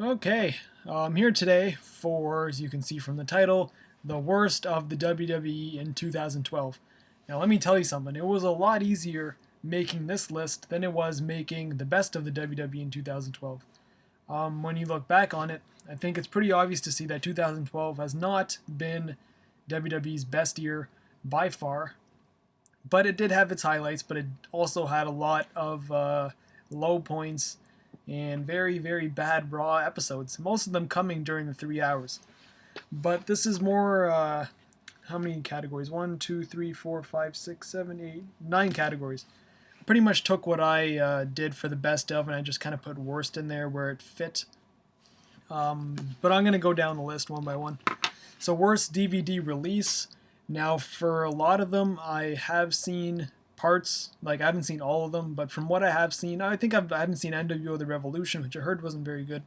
Okay, I'm here today for, as you can see from the title, the worst of the WWE in 2012. Now, let me tell you something. It was a lot easier making this list than it was making the best of the WWE in 2012. When you look back on it, I think it's pretty obvious to see that 2012 has not been WWE's best year by far, but it did have its highlights, but it also had a lot of low points and very, very bad Raw episodes, most of them coming during the 3 hours. But this is more, how many categories? One, two, three, four, five, six, seven, eight, nine categories. Pretty much took what I did for the best of, and I just kind of put worst in there where it fit. But I'm going to go down the list one by one. So, worst DVD release. Now, for a lot of them, I have seen parts. Like, I haven't seen all of them, but from what I have seen, I haven't seen NWO The Revolution, which I heard wasn't very good.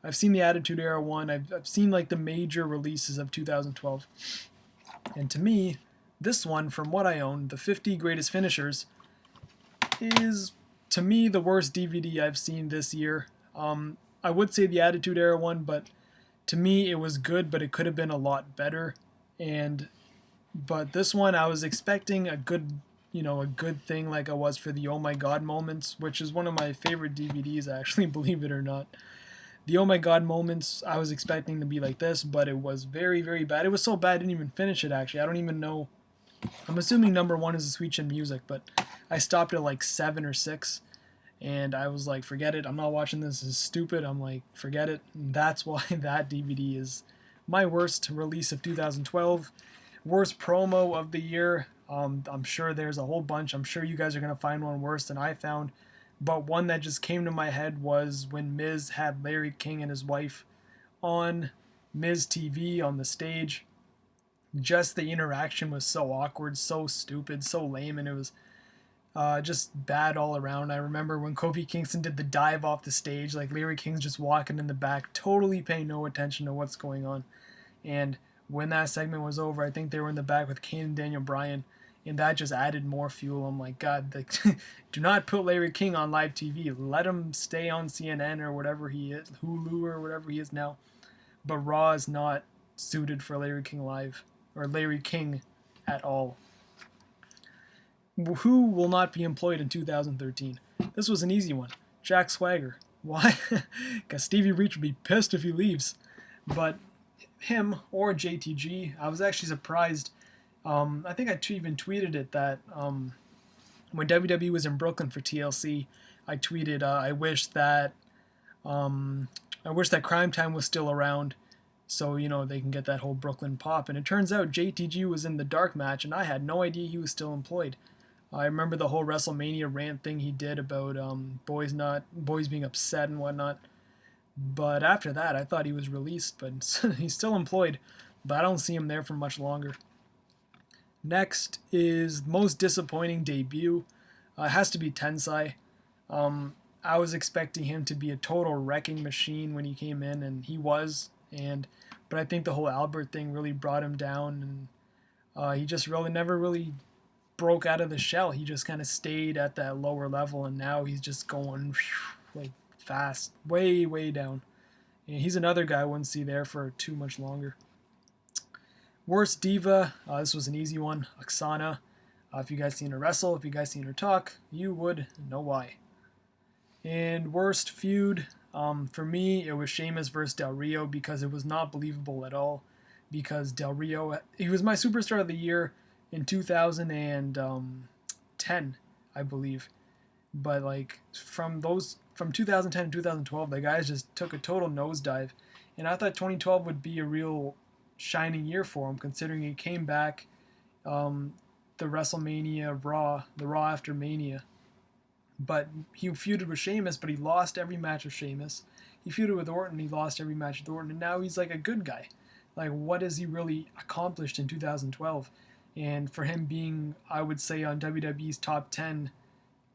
I've seen the Attitude Era one. I've seen, like, the major releases of 2012. And to me, this one, from what I own, the 50 Greatest Finishers, is, to me, the worst DVD I've seen this year. I would say the Attitude Era one, but to me, it was good, but it could have been a lot better. And but this one, I was expecting a good thing like I was for the Oh My God moments, which is one of my favorite DVDs, actually, believe it or not. The Oh My God moments, I was expecting to be like this, but it was very, very bad. It was so bad, I didn't even finish it, actually. I don't even know. I'm assuming number one is the Sweet Chin Music, but I stopped at like 7 or 6, and I was like, forget it. I'm not watching this. This is stupid. I'm like, forget it. And that's why that DVD is my worst release of 2012. Worst promo of the year. I'm sure there's a whole bunch. I'm sure you guys are going to find one worse than I found. But one that just came to my head was when Miz had Larry King and his wife on Miz TV on the stage. Just the interaction was so awkward, so stupid, so lame, and it was just bad all around. I remember when Kofi Kingston did the dive off the stage, like Larry King's just walking in the back, totally paying no attention to what's going on. And when that segment was over, I think they were in the back with Kane and Daniel Bryan, and that just added more fuel. I'm like, God, do not put Larry King on live TV. Let him stay on CNN or whatever he is, Hulu or whatever he is now. But Raw is not suited for Larry King live, or Larry King at all. Who will not be employed in 2013? This was an easy one. Jack Swagger. Why? Because Stevie Reach would be pissed if he leaves. But him or JTG, I was actually surprised. I think I even tweeted it that when WWE was in Brooklyn for TLC, I tweeted, I wish that Crime Time was still around, so they can get that whole Brooklyn pop. And it turns out JTG was in the dark match, and I had no idea he was still employed. I remember the whole WrestleMania rant thing he did about boys being upset and whatnot. But after that, I thought he was released, but he's still employed. But I don't see him there for much longer. Next is most disappointing debut. It has to be Tensai. I was expecting him to be a total wrecking machine when he came in, and he was. But I think the whole Albert thing really brought him down, and he just really never really broke out of the shell. He just kind of stayed at that lower level, and now he's just going like fast, way, way down. And he's another guy I wouldn't see there for too much longer. Worst Diva, this was an easy one. Oksana. If you guys seen her wrestle, if you guys seen her talk, you would know why. And worst feud, for me, it was Sheamus versus Del Rio because it was not believable at all. Because Del Rio, he was my superstar of the year in 2010, I believe. But like from 2010 to 2012, the guys just took a total nosedive, and I thought 2012 would be a real shining year for him, considering he came back, the WrestleMania Raw, the Raw after Mania. But he feuded with Sheamus, but he lost every match with Sheamus. He feuded with Orton, he lost every match with Orton, and now he's like a good guy. Like, what has he really accomplished in 2012? And for him being, I would say, on WWE's top 10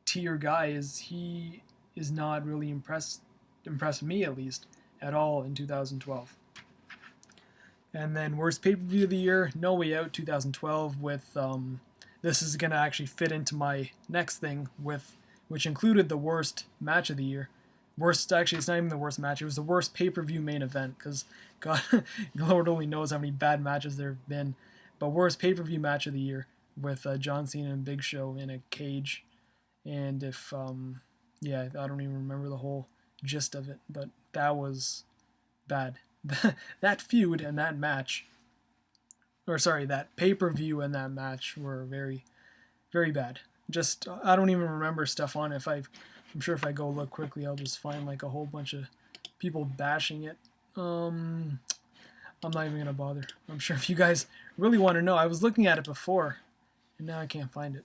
tier guy, he is not really impressed me, at least, at all in 2012. And then worst pay-per-view of the year, No Way Out 2012, with this is going to actually fit into my next thing, which included the worst match of the year. Worst, actually, it's not even the worst match. It was the worst pay-per-view main event, because God, Lord only knows how many bad matches there have been. But worst pay-per-view match of the year with John Cena and Big Show in a cage. And if, yeah, I don't even remember the whole gist of it, but that was bad. That feud and that match, or sorry, that pay-per-view and that match were very, very bad. Just, I don't even remember stuff on it. I'm sure if I go look quickly, I'll just find like a whole bunch of people bashing it. I'm not even gonna bother. I'm sure if you guys really want to know, I was looking at it before, and now I can't find it.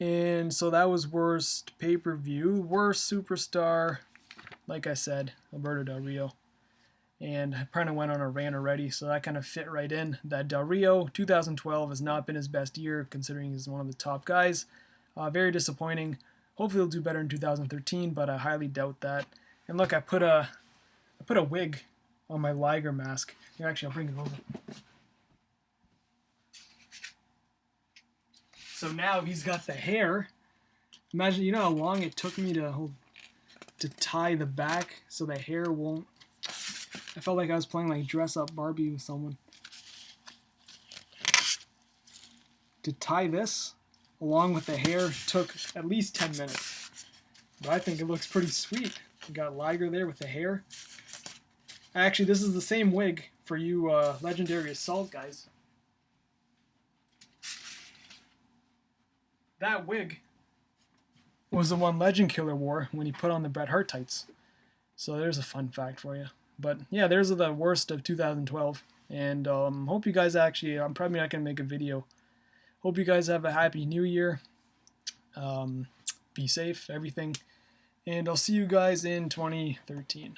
And so that was worst pay-per-view, worst superstar. Like I said, Alberto Del Rio. And I kind of went on a rant already, so that kind of fit right in. That Del Rio 2012 has not been his best year, considering he's one of the top guys. Very disappointing. Hopefully he'll do better in 2013, but I highly doubt that. And look, I put a wig on my Liger mask. Here, actually, I'll bring it over. So now he's got the hair. Imagine, you know how long it took me to tie the back so the hair won't. I felt like I was playing like dress up Barbie with someone. To tie this along with the hair took at least 10 minutes. But I think it looks pretty sweet. We got Liger there with the hair. Actually, this is the same wig for you Legendary Assault guys. That wig was the one Legend Killer wore when he put on the Bret Hart tights. So there's a fun fact for you. But yeah, there's the worst of 2012. And hope you guys actually, I'm probably not going to make a video. Hope you guys have a happy new year. Be safe, everything. And I'll see you guys in 2013.